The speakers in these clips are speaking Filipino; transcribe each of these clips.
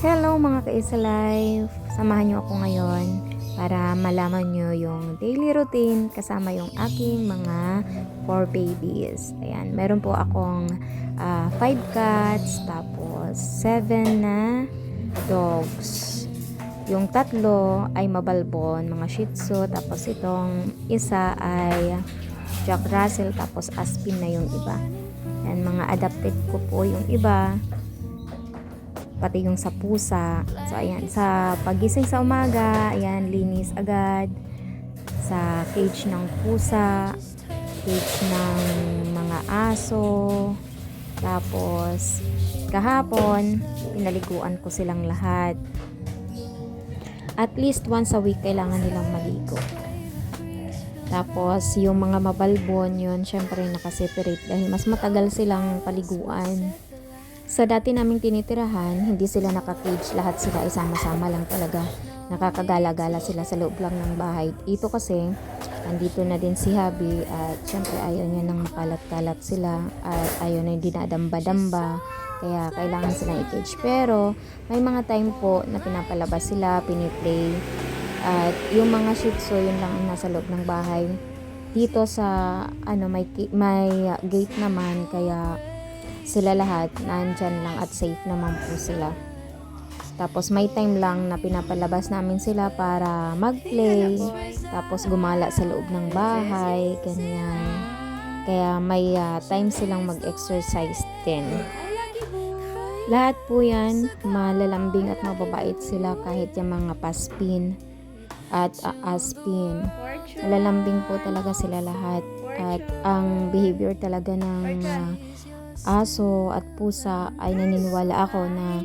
Hello mga ka-Isa Life! Samahan niyo ako ngayon para malaman niyo yung daily routine kasama yung aking mga 4 babies. Ayan, meron po akong 5 cats, tapos 7 na dogs. Yung tatlo ay mabalbon, mga Shih Tzu, tapos itong isa ay Jack Russell, tapos Aspin na yung iba. Ayan, mga adopted ko po yung iba, pati yung sa pusa. So ayan, sa pagising sa umaga, ayan, linis agad sa cage ng pusa, cage ng mga aso. Tapos kahapon pinaliguan ko silang lahat. At least once a week kailangan nilang maligo. Tapos yung mga mabalbon, yun syempre nakaseparate dahil mas matagal silang paliguan. Sa dati naming tinitirahan, hindi sila naka-cage, lahat sila isama-sama lang talaga. Nakakagala-gala sila sa loob lang ng bahay. Ito kasi, andito na din si Habi at syempre ayaw niya nang makalat-kalat sila at ayaw na yung dinadamba-damba. Kaya kailangan silang i-cage. Pero may mga time po na pinapalabas sila, piniplay. At yung mga Shih Tzu, yun lang ang nasa loob ng bahay. Dito sa may gate naman, kaya sila lahat nandyan lang at safe naman po sila. Tapos may time lang na pinapalabas namin sila para mag-play, tapos gumala sa loob ng bahay, ganyan. Kaya may time silang mag-exercise din. Lahat po yan malalambing at mababait sila, kahit yung mga paspin at aspin. Malalambing po talaga sila lahat. At ang behavior talaga ng aso at pusa ay naniniwala ako na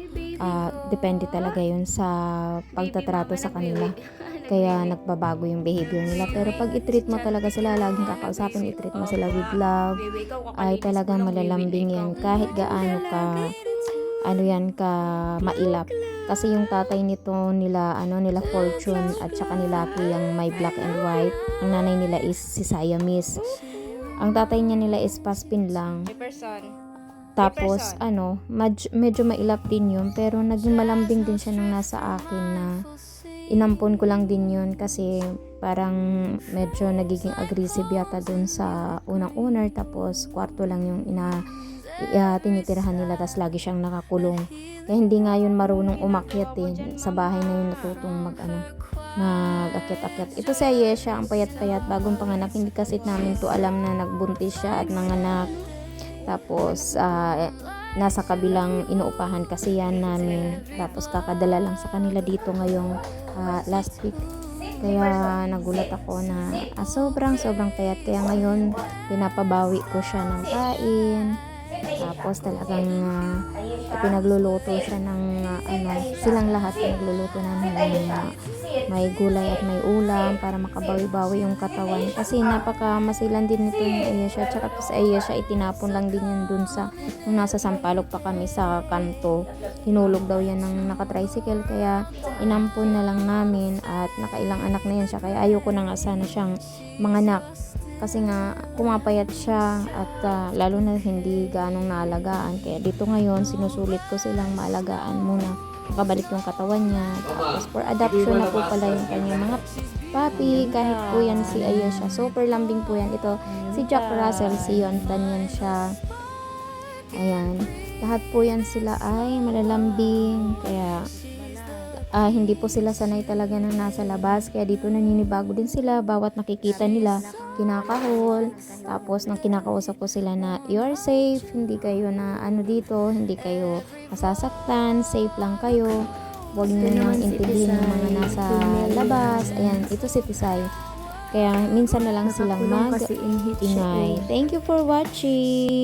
depende talaga yun sa pagtatrato sa kanila. Kaya nagbabago yung behavior nila. Pero pag i-treat mo talaga sila, laging kakausapin, i-treat mo sila with love, ay talagang malalambing yan. Kahit gaano ka ka mailap. Kasi yung tatay nito nila Fortune at saka nila yung may black and white. Ang nanay nila is si Siamese. Ang tatay niya nila is paspin lang. Tapos medyo mailap din yun, pero naging malambing din siya nung nasa akin, na inampon ko lang din yun kasi parang medyo nagiging aggressive yata dun sa unang owner. Tapos kwarto lang yung tinitirahan nila, tas lagi siyang nakakulong. Kaya hindi nga yun marunong umakyat sa bahay na yun natutong nag-akyat-akyat. Ito si Ayesha, ang payat-payat, bagong panganak. Hindi kasi namin to alam na nagbuntis siya at nanganak. Tapos nasa kabilang inuupahan kasi yan namin. Tapos kakadala lang sa kanila dito ngayong last week. Kaya nagulat ako na sobrang payat. Kaya ngayon pinapabawi ko siya ng kain. Tapos talagang pinagluluto siya ng silang lahat pinagluluto namin ng may gulay at may ulam para makabawi-bawi yung katawan. Kasi napakamasilan din nito ni Ayesha. Tsaka sa Ayesha, itinapon lang din yan dun nung nasa Sampaloc pa kami sa kanto. Hinulog daw yan ng nakatricycle, kaya inampon na lang namin at nakailang anak na yan siya. Kaya ayoko na nga sana siyang manganak. Kasi nga pumapayat siya at lalo na hindi ganong naalagaan. Kaya dito ngayon sinusulit ko silang maalagaan muna, makabalik yung katawan niya. Tapos for adoption na po pala yung kanyang mga puppy. Kahit po yan si Ayesha, super lambing po yan. Ito si Jack Russell, si Yontan yan siya. Ayan, lahat po yan sila ay malalambing. Kaya hindi po sila sanay talaga na nasa labas, kaya dito naninibago din sila. Bawat nakikita nila kinakahol. Tapos nang kinakausap ko sila na you are safe, hindi kayo na dito, hindi kayo masasaktan, safe lang kayo, huwag nyo nang intindihin yung mga nasa labas. Ayan, ito si Tisay. Kaya minsan na lang silang mag-ingay. Thank you for watching.